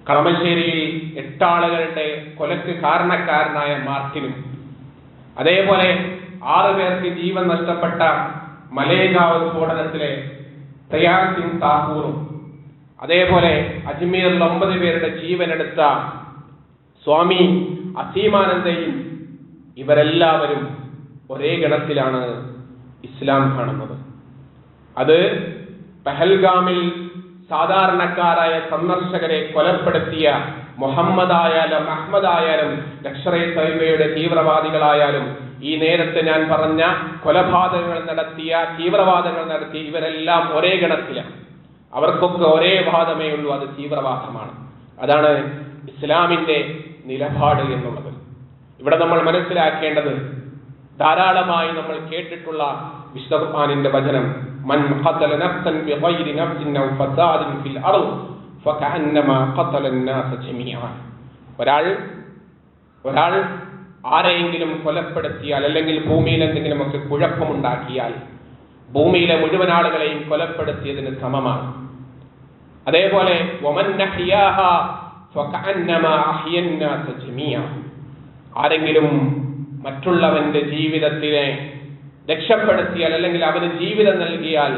കളമശ്ശേരിയിൽ 8 ആളുകളുടെ കൊലക്ക് കാരണക്കാരനായ മാർട്ടിനും, അതേപോലെ 6 പേർക്ക് ജീവൻ നഷ്ടപ്പെട്ട മലേഗാവ് സ്ഫോടനത്തിലെ പ്രയാഗ് സിംഗ് താക്കൂറും, അതേപോലെ അജ്മീറിൽ 9 പേരുടെ ജീവനെടുത്ത സ്വാമി അസീമാനന്ദയും, ഇവരെല്ലാവരും ഒരേ ഗണത്തിലാണ് ഇസ്ലാം കാണുന്നത്. അത് പഹൽഗാമിൽ സാധാരണക്കാരായ സന്ദർശകരെ കൊലപ്പെടുത്തിയ മുഹമ്മദായാലും അഹ്മദായാലും ലഷ്കർ ഇ തൈബയുടെ തീവ്രവാദികളായാലും ഈ നേരത്തെ ഞാൻ പറഞ്ഞ തീവ്രവാദങ്ങൾ നടത്തിയ ഇവരെല്ലാം ഒരേ ഗണത്തിലാണ്. അവർക്കൊക്കെ ഒരേ വാദമേ ഉള്ളൂ, അത് തീവ്രവാദമാണ്. അതാണ് ഇസ്ലാമിന്റെ നിലപാട് എന്നുള്ളത്. ഇവിടെ നമ്മൾ മനസ്സിലാക്കേണ്ടത്, ധാരാളമായി നമ്മൾ കേട്ടിട്ടുള്ള വിശുദ്ധ ഖുർആനിന്റെ വചനം, മൻ ഖതല നഫ്സൻ ബിഗൈരി നഫ്സിൻ ഔ ഫസാദിൻ ഫിൽ അർദ് ഫകഅന്നമാ ഖതല അന്നാസ ജമീഅ. ഒരാൾ ആരെയെങ്കിലും കൊലപ്പെടുത്തിയാൽ, അല്ലെങ്കിൽ ഭൂമിയിൽ എന്തെങ്കിലുമൊക്കെ കുഴപ്പമുണ്ടാക്കിയാൽ, ഭൂമിയിലെ മുഴുവൻ ആളുകളെയും കൊലപ്പെടുത്തിയതിന് സമമാണ്. അതേപോലെ വമൻ അഹ്യാഹാ ഫകഅന്നമാ അഹ്യ അന്നാസ ജമീഅ. ആരെങ്കിലും മറ്റുള്ളവന്റെ ജീവിതത്തിനെ രക്ഷപ്പെടുത്തിയാൽ, അല്ലെങ്കിൽ അവന് ജീവിതം നൽകിയാൽ,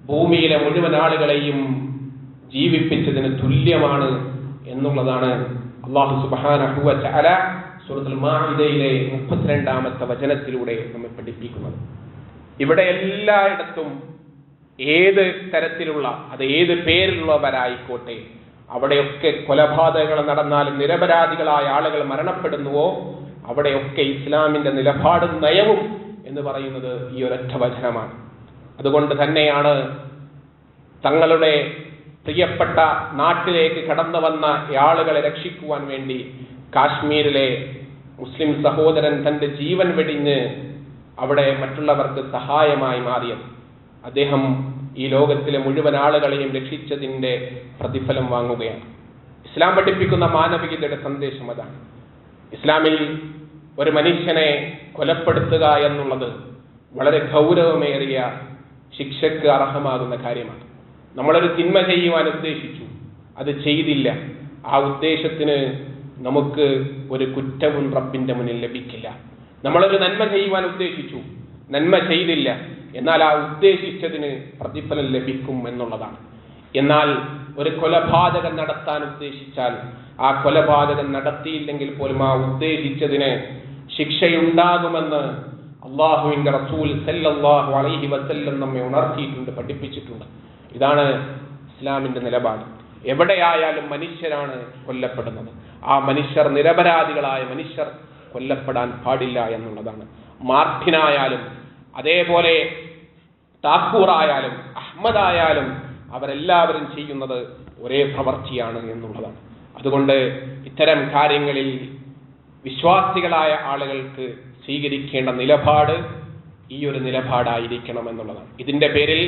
ഭൂമിയിലെ മുഴുവൻ ആളുകളെയും ജീവിപ്പിച്ചതിന് തുല്യമാണ് എന്നുള്ളതാണ് അല്ലാഹു സുബ്ഹാനഹു വ തആല സൂറത്തുൽ മാഇദയിലെ 32-ാമത്തെ വചനത്തിലൂടെ നമ്മെ പഠിപ്പിക്കുന്നത്. ഇവിടെ എല്ലായിടത്തും ഏത് തരത്തിലുള്ള, അത് ഏത് പേരിലുള്ളവരായിക്കോട്ടെ, അവിടെയൊക്കെ കൊലപാതകങ്ങൾ നടന്നാലും നിരപരാധികളായ ആളുകൾ മരണപ്പെടുന്നുവോ, അവിടെയൊക്കെ ഇസ്ലാമിന്റെ നിലപാടും നയവും എന്ന് പറയുന്നത് ഈ ഒരൊറ്റ വചനമാണ്. അതുകൊണ്ട് തന്നെയാണ് തങ്ങളുടെ പ്രിയപ്പെട്ട നാട്ടിലേക്ക് കടന്നു വന്ന ആളുകളെ രക്ഷിക്കുവാൻ വേണ്ടി കാശ്മീരിലെ മുസ്ലിം സഹോദരൻ തന്റെ ജീവൻ വെടിഞ്ഞ് അവിടെ മറ്റുള്ളവർക്ക് സഹായമായി മാറിയത്. അദ്ദേഹം ഈ ലോകത്തിലെ മുഴുവൻ ആളുകളെയും രക്ഷിച്ചതിന്റെ പ്രതിഫലം വാങ്ങുകയാണ്. ഇസ്ലാം പഠിപ്പിക്കുന്ന മാനവികതയുടെ സന്ദേശം അതാണ്. ഇസ്ലാമിൽ ഒരു മനുഷ്യനെ കൊലപ്പെടുത്തുക എന്നുള്ളത് വളരെ ഗൗരവമേറിയ ശിക്ഷയ്ക്ക് അർഹമാകുന്ന കാര്യമാണ്. നമ്മളൊരു തിന്മ ചെയ്യുവാൻ ഉദ്ദേശിച്ചു, അത് ചെയ്തില്ല, ആ ഉദ്ദേശത്തിന് നമുക്ക് ഒരു കുറ്റവും റബ്ബിന്റെ മുന്നിൽ ലഭിക്കില്ല. നമ്മളൊരു നന്മ ചെയ്യുവാൻ ഉദ്ദേശിച്ചു, നന്മ ചെയ്തില്ല, എന്നാൽ ആ ഉദ്ദേശിച്ചതിന് പ്രതിഫലം ലഭിക്കും എന്നുള്ളതാണ്. എന്നാൽ ഒരു കൊലപാതകം നടത്താൻ ഉദ്ദേശിച്ചാൽ, ആ കൊലപാതകം നടത്തിയില്ലെങ്കിൽ പോലും ആ ഉദ്ദേശിച്ചതിന് ശിക്ഷയുണ്ടാകുമെന്ന് അല്ലാഹുവിന്റെ റസൂൽ സല്ലല്ലാഹു അലൈഹി വസല്ലം നമ്മെ ഉണർത്തിയിട്ടുണ്ട്, പഠിപ്പിച്ചിട്ടുണ്ട്. ഇതാണ് ഇസ്ലാമിന്റെ നിലപാട്. എവിടെയായാലും മനുഷ്യരാണ് കൊല്ലപ്പെടുന്നത്. ആ മനുഷ്യർ, നിരപരാധികളായ മനുഷ്യർ കൊല്ലപ്പെടാൻ പാടില്ല എന്നുള്ളതാണ്. മാർട്ടിനായാലും അതേപോലെ താക്കൂറായാലും അഹമ്മദായാലും അവരെല്ലാവരും ചെയ്യുന്നത് ഒരേ പ്രവൃത്തിയാണ് എന്നുള്ളതാണ്. അതുകൊണ്ട് ഇത്തരം കാര്യങ്ങളിൽ വിശ്വാസികളായ ആളുകൾക്ക് സ്വീകരിക്കേണ്ട നിലപാട് ഈ ഒരു നിലപാടായിരിക്കണം എന്നുള്ളതാണ്. ഇതിന്റെ പേരിൽ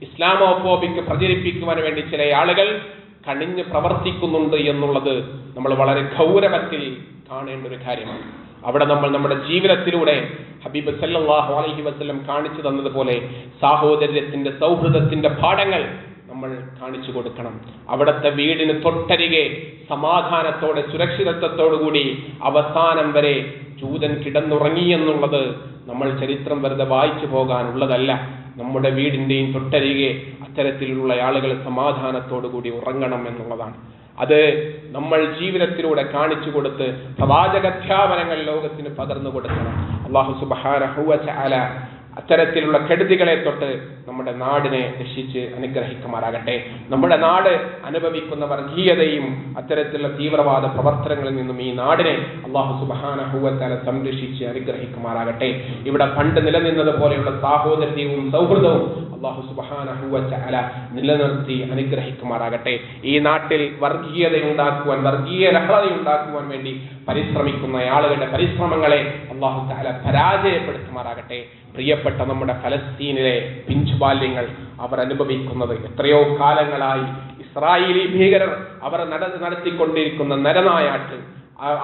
ഇസ്ലാമോഫോബിക്ക് പ്രചരിപ്പിക്കുവാൻ വേണ്ടി ചില ആളുകൾ കണിഞ്ഞ് പ്രവർത്തിക്കുന്നുണ്ട് എന്നുള്ളത് നമ്മൾ വളരെ ഗൗരവത്തിൽ കാണേണ്ട ഒരു കാര്യമാണ്. അവിടെ നമ്മൾ നമ്മുടെ ജീവിതത്തിലൂടെ ഹബീബ് സല്ലല്ലാഹു അലൈഹി വസല്ലം കാണിച്ചു തന്നതുപോലെ സാഹോദര്യത്തിന്റെ, സൗഹൃദത്തിന്റെ പാഠങ്ങൾ നമ്മൾ കാണിച്ചു കൊടുക്കണം. അവിടുത്തെ വീടിന് തൊട്ടരികെ സമാധാനത്തോടെ, സുരക്ഷിതത്വത്തോടുകൂടി അവസാനം വരെ ജൂതൻ കിടന്നുറങ്ങി എന്നുള്ളത് നമ്മൾ ചരിത്രം വെറുതെ വായിച്ചു പോകാനുള്ളതല്ല. നമ്മുടെ വീടിന്റെയും തൊട്ടരികെ അത്തരത്തിലുള്ള ആളുകൾ സമാധാനത്തോടുകൂടി ഉറങ്ങണം എന്നുള്ളതാണ്. അത് നമ്മൾ ജീവിതത്തിലൂടെ കാണിച്ചു കൊടുത്ത് പ്രവാചകധ്യാപനങ്ങൾ ലോകത്തിന് പകർന്നു കൊടുക്കണം. അല്ലാഹു സുബ്ഹാനഹു വ തആല അത്തരത്തിലുള്ള കെടുതികളെ തൊട്ട് നമ്മുടെ നാടിനെ രക്ഷിച്ച് അനുഗ്രഹിക്കുമാറാകട്ടെ. നമ്മുടെ നാട് അനുഭവിക്കുന്ന വർഗീയതയും അത്തരത്തിലുള്ള തീവ്രവാദ പ്രവർത്തനങ്ങളിൽ നിന്നും ഈ നാടിനെ അല്ലാഹു സുബ്ഹാനഹു വ തആല സംരക്ഷിച്ച് അനുഗ്രഹിക്കുമാറാകട്ടെ. ഇവിടെ പണ്ട് നിലനിന്നത് പോലെയുള്ള സാഹോദര്യവും സൗഹൃദവും അല്ലാഹു സുബ്ഹാനഹു വ തആല നിലനിർത്തി അനുഗ്രഹിക്കുമാറാകട്ടെ. ഈ നാട്ടിൽ വർഗീയതയുണ്ടാക്കുവാൻ, വർഗീയ ലഹളയുണ്ടാക്കുവാൻ വേണ്ടി പരിശ്രമിക്കുന്ന ആളുകളുടെ പരിശ്രമങ്ങളെ അല്ലാഹു തആല പരാജയപ്പെടുത്തുമാറാകട്ടെ. പ്രിയപ്പെട്ട നമ്മുടെ ഫലസ്തീനിലെ പിഞ്ചുബാല്യങ്ങൾ അവർ അനുഭവിക്കുന്നത് എത്രയോ കാലങ്ങളായി ഇസ്രായേലി ഭീകരർ അവർ നടത്തിക്കൊണ്ടിരിക്കുന്ന നരനായാട്ട്,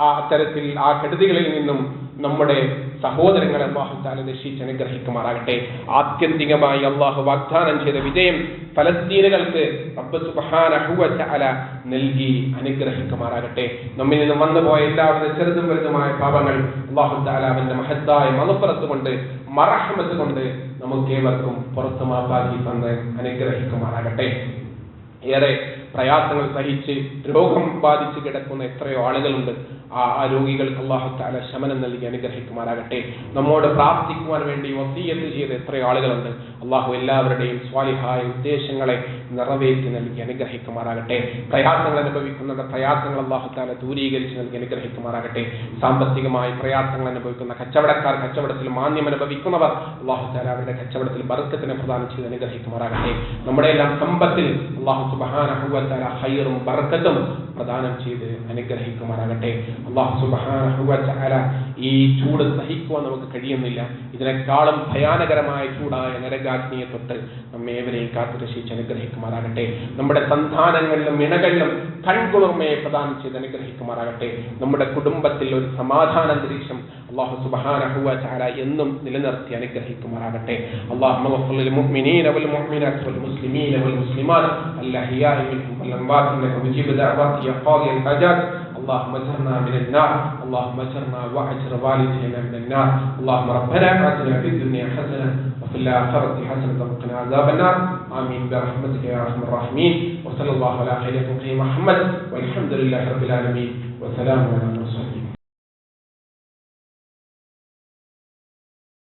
അത്തരത്തിൽ ആ കെടുതികളിൽ നിന്നും നമ്മുടെ സഹോദരങ്ങളെ അല്ലാഹു തആല രക്ഷിച്ച് അനുഗ്രഹിക്കുമാറാകട്ടെ. ആത്യന്തികമായി അല്ലാഹു വാഗ്ദാനം ചെയ്ത വിജയം ഫലസ്തീനുകൾക്ക് റബ്ബ് സുബ്ഹാനഹു വ തആല നൽകി അനുഗ്രഹിക്കുമാറാകട്ടെ. നമ്മിൽ നിന്ന് വന്നുപോയ എല്ലാവരുടെ ചെറുതും വലുതുമായ പാപങ്ങൾ അല്ലാഹു തആല അവന്റെ മഹത്തായ മഗ്ഫിറത്ത് കൊണ്ട്, മർഹമത്ത് കൊണ്ട് നമുക്കേവർക്കും പുറത്തു മാപ്പാക്കി തന്ന് അനുഗ്രഹിക്കുമാറാകട്ടെ. ഏറെ പ്രയാസങ്ങൾ സഹിച്ച് രോഗം ബാധിച്ച് കിടക്കുന്ന എത്രയോ ആളുകളുണ്ട്. ആ രോഗികൾക്ക് അല്ലാഹു തആല ശമനം നൽകി അനുഗ്രഹിക്കുമാറാകട്ടെ. നമ്മോട് പ്രാർത്ഥിക്കുവാൻ വേണ്ടി വസിയ്യത്ത് ചെയ്ത എത്രയോ ആളുകളുണ്ട്. അല്ലാഹു എല്ലാവരുടെയും സ്വാലിഹായ ഉദ്ദേശങ്ങളെ നിറവേറ്റി നൽകി അനുഗ്രഹിക്കുമാറാകട്ടെ. പ്രയാസങ്ങൾ അനുഭവിക്കുന്നവരുടെ പ്രയാസങ്ങൾ അല്ലാഹു തആല ദൂരീകരിച്ച് നൽകി അനുഗ്രഹിക്കുമാറാകട്ടെ. സാമ്പത്തികമായി പ്രയാസങ്ങൾ അനുഭവിക്കുന്ന കച്ചവടക്കാർ, കച്ചവടത്തിൽ മാന്യം അനുഭവിക്കുന്നവർ അല്ലാഹു തആല അവരുടെ കച്ചവടത്തിൽ ബർക്കത്തിനെ പ്രദാനം ചെയ്ത് അനുഗ്രഹിക്കുമാറാകട്ടെ. നമ്മുടെ എല്ലാം സമ്പത്തിൽ അല്ലാഹു സുബ്ഹാനഹു വ തആല ഖൈറും ബർക്കത്തും പ്രദാനം ചെയ്ത് അനുഗ്രഹിക്കുമാറാകട്ടെ. അല്ലാഹു സുബ്ഹാനഹു വ തആല ഈ ചൂട് സഹിക്കുവാൻ നമുക്ക് കഴിയുന്നില്ല. ഇതിനേക്കാളും ഭയാനകരമായ ചൂടായ നരകാഗ്നിയെ തൊട്ട് നമ്മേവരെയും കാത്തു രക്ഷിച്ച് അനുഗ്രഹിക്കുമാറാകട്ടെ. നമ്മുടെ സന്താനങ്ങളിലും ഇണകളിലും കൺകുളിർമയെ പ്രദാനം ചെയ്ത് അനുഗ്രഹിക്കുമാറാകട്ടെ. നമ്മുടെ കുടുംബത്തിൽ ഒരു സമാധാനാന്തരീക്ഷം അല്ലാഹു സുബ്ഹാനഹു വ തആല എന്നും നിലനിർത്തി അനുഗ്രഹിക്കുമാറാകട്ടെ. അല്ലാഹുമ്മ ഗ്ഫിർ ലിൽ മുഅ്മിനീന വൽ മുഅ്മിനാത്ത് വൽ മുസ്ലിമീന വൽ മുസ്ലിമാത്ത് അൽ-അഹ്യാഇ മിൻഹും വൽ അംവാത്ത് ഇന്നക മുജീബു ദഅവാതി യാ ഖാദി അൽ-ഹജാത്ത്. اللهم اجرنا من النار، اللهم اجرنا واجر والدينا من النار. اللهم ربنا آتنا في الدنيا حسنة وفي الآخرة حسنة وقنا عذاب النار. آمين برحمتك يا أرحم الراحمين. وصلى الله على خير خلقه محمد والحمد لله رب العالمين. وسلام على المرسلين.